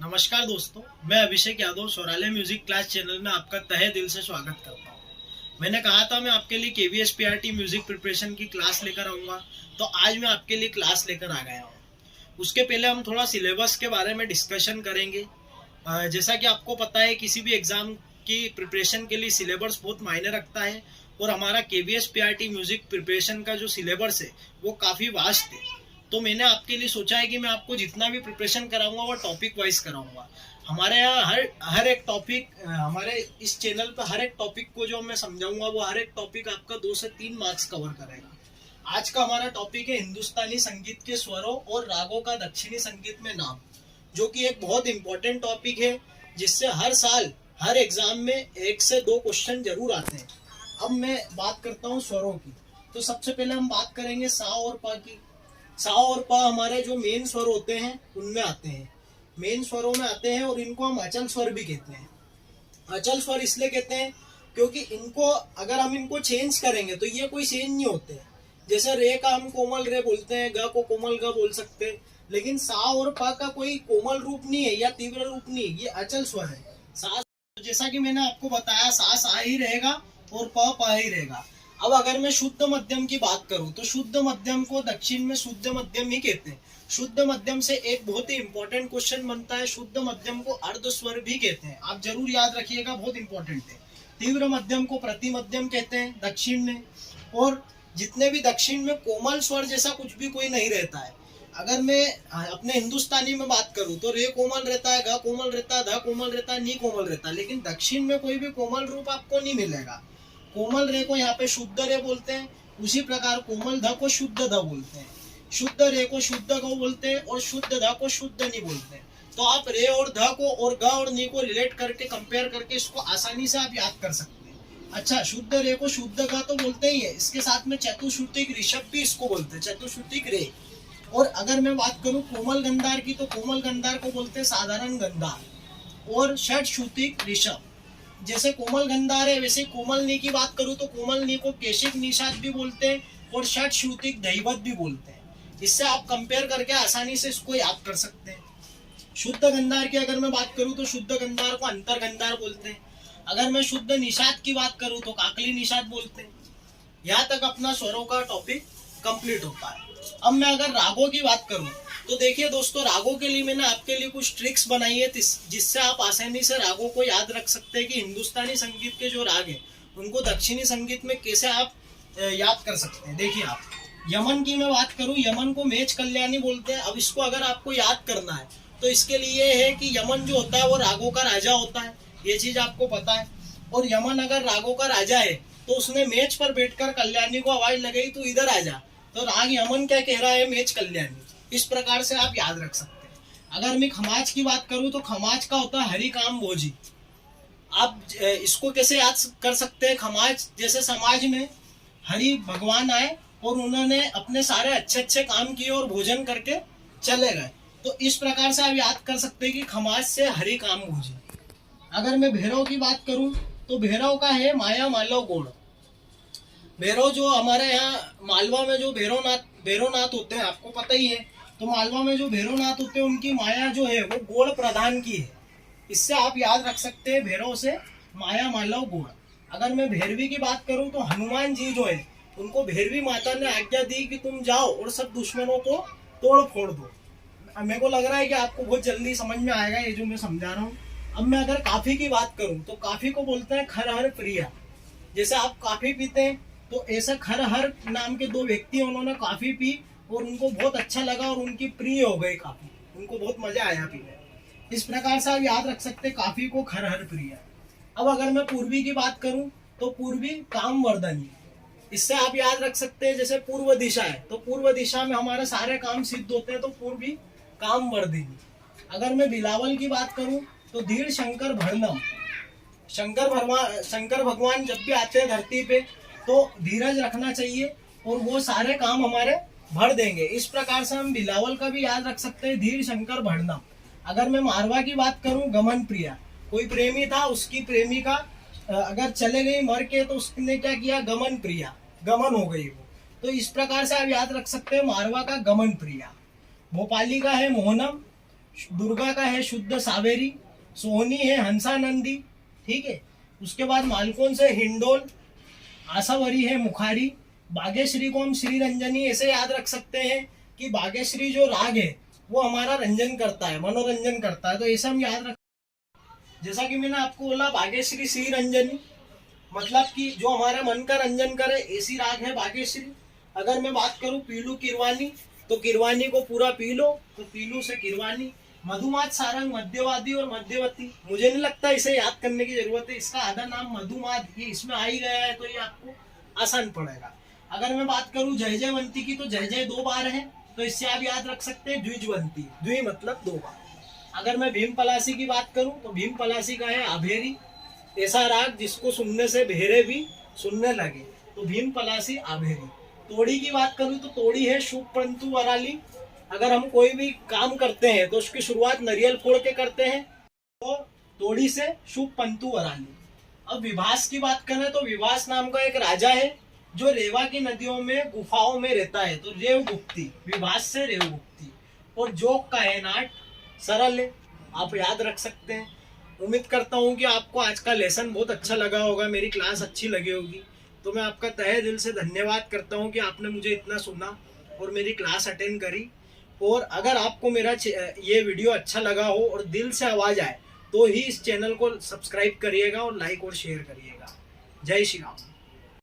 नमस्कार दोस्तों, मैं Abhishek Yadav सौराले music class channel में आपका तहे दिल से स्वागत करता हूँ। मैंने कहा था मैं आपके लिए केवीएस पीआरटी म्यूजिक प्रिपरेशन की क्लास लेकर आऊँगा, तो आज मैं आपके लिए क्लास लेकर आ गया हूँ। उसके पहले हम थोड़ा सिलेबस के बारे में डिस्कशन करेंगे। जैसा कि आपको पता है, किसी भी एग्ज़ाम की प्रिपरेशन के लिए सिलेबस बहुत मायने रखता है और हमारा केवीएस पीआरटी म्यूजिक प्रिपरेशन का जो सिलेबस है वो काफ़ी वास्ट है। तो मैंने आपके लिए सोचा है कि मैं आपको जितना भी प्रिपरेशन कराऊंगा वो टॉपिक वाइज कराऊंगा। हमारे यहाँ हर एक टॉपिक, हमारे इस चैनल पर हर एक टॉपिक को जो मैं समझाऊंगा वो हर एक टॉपिक आपका 2 से 3 मार्क्स कवर करेगा। आज का हमारा टॉपिक है हिंदुस्तानी संगीत के स्वरों और रागों का दक्षिणी संगीत में नाम, जो कि एक बहुत इंपॉर्टेंट टॉपिक है जिससे हर साल हर एग्जाम में 1 से 2 क्वेश्चन जरूर आते हैं। अब मैं बात करता हूँ स्वरों की। तो सबसे पहले हम बात करेंगे सा और पा की। सा और पा हमारे जो मेन स्वर होते हैं उनमें आते हैं, मेन स्वरों में आते हैं और इनको हम अचल स्वर भी कहते हैं। अचल स्वर इसलिए कहते हैं क्योंकि इनको अगर हम इनको चेंज करेंगे तो ये कोई चेंज नहीं होते। जैसे रे का हम कोमल रे बोलते हैं, ग को कोमल ग बोल सकते हैं, लेकिन सा और पा का कोई कोमल रूप नहीं है या तीव्र रूप नहीं है, ये अचल स्वर है। सा, जैसा कि मैंने आपको बताया, सा ही रहेगा और प ही रहेगा। अब अगर मैं शुद्ध मध्यम की बात करूं तो शुद्ध मध्यम को दक्षिण में शुद्ध मध्यम ही कहते हैं। शुद्ध मध्यम से एक बहुत ही इंपॉर्टेंट क्वेश्चन बनता है, शुद्ध मध्यम को अर्ध स्वर भी कहते हैं। आप जरूर याद रखिएगा, बहुत इंपॉर्टेंट है। तीव्र मध्यम को प्रति मध्यम कहते हैं दक्षिण में। और जितने भी दक्षिण में कोमल स्वर जैसा कुछ भी कोई नहीं रहता है। अगर मैं अपने हिंदुस्तानी में बात करूं तो रे कोमल रहता है, ग कोमल रहता है, ध कोमल रहता है, नी कोमल रहता है, लेकिन दक्षिण में कोई भी कोमल रूप आपको नहीं मिलेगा। कोमल रे को यहाँ पे शुद्ध रे बोलते हैं, उसी प्रकार कोमल ध को शुद्ध ध बोलते हैं, शुद्ध रे को शुद्ध ग बोलते हैं और शुद्ध ध को शुद्ध नी बोलते हैं। तो आप रे और ध को और ग और नी को रिलेट करके कंपेयर करके इसको आसानी से आप याद कर सकते हैं। अच्छा, शुद्ध रे को शुद्ध ग तो बोलते ही है, इसके साथ में चतुश्रुतिक ऋषभ भी इसको बोलते हैं, चतुश्रुतिक रे। और अगर मैं बात करूं कोमल गंधार की तो कोमल गंधार को बोलते हैं साधारण गंधार और षट श्रुतिक ऋषभ। जैसे कोमल गंधार है वैसे कोमल नी की बात करूं तो कोमल नी को केशिक निषाद भी बोलते हैं और षट श्रुतिक दैवत भी बोलते हैं। इससे आप कंपेयर करके आसानी से इसको याद कर सकते हैं। शुद्ध गंधार की अगर मैं बात करूं तो शुद्ध गंधार को अंतर गंधार बोलते हैं। अगर मैं शुद्ध निषाद की बात करूं तो काकली निषाद बोलते हैं। यहाँ तक अपना स्वरों का टॉपिक कंप्लीट होता है। अब मैं अगर रागों की बात करूं तो देखिए दोस्तों, रागों के लिए मैंने आपके लिए कुछ ट्रिक्स बनाई है जिससे आप आसानी से रागों को याद रख सकते हैं कि हिंदुस्तानी संगीत के जो राग है उनको दक्षिणी संगीत में कैसे आप याद कर सकते हैं। देखिए, आप यमन की मैं बात करूं, यमन को मेच कल्याणी बोलते हैं। अब इसको अगर आपको याद करना है तो इसके लिए है कि यमन जो होता है वो रागों का राजा होता है, ये चीज आपको पता है। और यमन अगर रागों का राजा है तो उसने मेच पर बैठकर कल्याणी को आवाज लगाई तो इधर आ जा, तो राग यमन क्या कह रहा है, मेच कल्याणी। इस प्रकार से आप याद रख सकते हैं। अगर मैं खमाज की बात करूं तो खमाज का होता है हरि काम भोजी। आप इसको कैसे याद कर सकते हैं, खमाज जैसे समाज में हरि भगवान आए और उन्होंने अपने सारे अच्छे अच्छे काम किए और भोजन करके चले गए, तो इस प्रकार से आप याद कर सकते हैं कि खमाज से हरि काम भोजी। अगर मैं भैरव की बात करूं तो भैरव का है माया मालव गोड़। भैरव जो हमारे यहाँ मालवा में जो भैरवनाथ होते हैं, आपको पता ही है, तो मालवा में जो भैरवनाथ होते हैं उनकी माया जो है वो गोड़ प्रधान की है। इससे आप याद रख सकते हैं भैरव से माया मालव गोड़। अगर मैं भैरवी की बात करूं तो हनुमान जी जो है उनको भैरवी माता ने आज्ञा दी कि तुम जाओ और सब दुश्मनों को तोड़ फोड़ दो। मेरे को लग रहा है कि आपको बहुत जल्दी समझ में आएगा ये जो मैं समझा रहा हूँ। अब मैं अगर काफी की बात करूं तो काफी को बोलते हैं खरहर प्रिया। जैसे आप काफी पीते हैं तो ऐसा खरहर नाम के 2 व्यक्ति उन्होंने काफी पी और उनको बहुत अच्छा लगा और उनकी प्रिय हो गई काफी, उनको बहुत मजा आया पीने। इस प्रकार से आप याद रख सकते हैं काफी को खरहर प्रिया। अब अगर मैं पूर्वी की बात करूं तो पूर्वी कामवर्धनी। इससे आप याद रख सकते हैं, जैसे पूर्व दिशा है तो पूर्व दिशा में हमारे सारे काम सिद्ध होते हैं, तो पूर्वी कामवर्धिनी। अगर मैं बिलावल की बात करूं तो धीर शंकर भरणम। शंकर भगवान जब भी आते हैं धरती पे तो धीरज रखना चाहिए और वो सारे काम हमारे भर देंगे। इस प्रकार से हम बिलावल का भी याद रख सकते हैं, धीर शंकर भरणम। अगर मैं मारवा की बात करूं, गमन प्रिया। कोई प्रेमी था, उसकी प्रेमिका अगर चले गई मर के तो उसने क्या किया, गमन प्रिया, गमन हो गई वो। तो इस प्रकार से आप याद रख सकते हैं मारवा का गमन प्रिया। भोपाली का है मोहनम दुर्गा का है शुद्ध सावेरी, सोहनी है हंसानंदी, ठीक है। उसके बाद मालकोन से हिंडोल, आसावरी है मुखारी, बागेश्वरी को हम श्री रंजनी ऐसे याद रख सकते हैं कि बागेश्वरी जो राग है वो हमारा रंजन करता है, मनोरंजन करता है, तो ऐसा हम याद रख। जैसा कि मैंने आपको बोला बागेश्वरी श्री रंजनी, मतलब कि जो हमारे मन का रंजन करे ऐसी राग है बागेश्वरी। अगर मैं बात करूं पीलू किरवानी, तो किरवानी को पूरा पी लो, तो पीलू से किरवानी। मधुमात सारंग मध्यवादी और मध्यवती, मुझे नहीं लगता इसे याद करने की जरूरत है, इसका आधा नाम मधुमात, ये इसमें आ ही गया है तो ये आपको आसान पड़ेगा। अगर मैं बात करूं जय जयवंती की, तो जय जय 2 बार है, तो इससे आप याद रख सकते हैं द्विजवंती, द्वि मतलब 2 बार। अगर मैं भीम पलासी की बात करूं, तो भीम पलासी का है आभेरी, ऐसा राग जिसको सुनने से भेरे भी सुनने लगे, तो भीम पलासी आभेरी। तोड़ी की बात करूं तो तोड़ी है शुभ पंतु वराली। अगर हम कोई भी काम करते हैं तो उसकी शुरुआत नारियल फोड़ के करते हैं, तो तोड़ी से शुभ पंतु वराली। अब विभास की बात करें तो विभास नाम का एक राजा है जो रेवा की नदियों में गुफाओं में रहता है, तो रेवगुप्ती, विभास से रेवगुप्ती। और जोक का है नाट, सरल है, आप याद रख सकते हैं। उम्मीद करता हूँ कि आपको आज का लेसन बहुत अच्छा लगा होगा, मेरी क्लास अच्छी लगी होगी। तो मैं आपका तहे दिल से धन्यवाद करता हूँ कि आपने मुझे इतना सुना और मेरी क्लास अटेंड करी। और अगर आपको मेरा ये वीडियो अच्छा लगा हो और दिल से आवाज़ आए तो ही इस चैनल को सब्सक्राइब करिएगा और लाइक और शेयर करिएगा। जय श्री राम।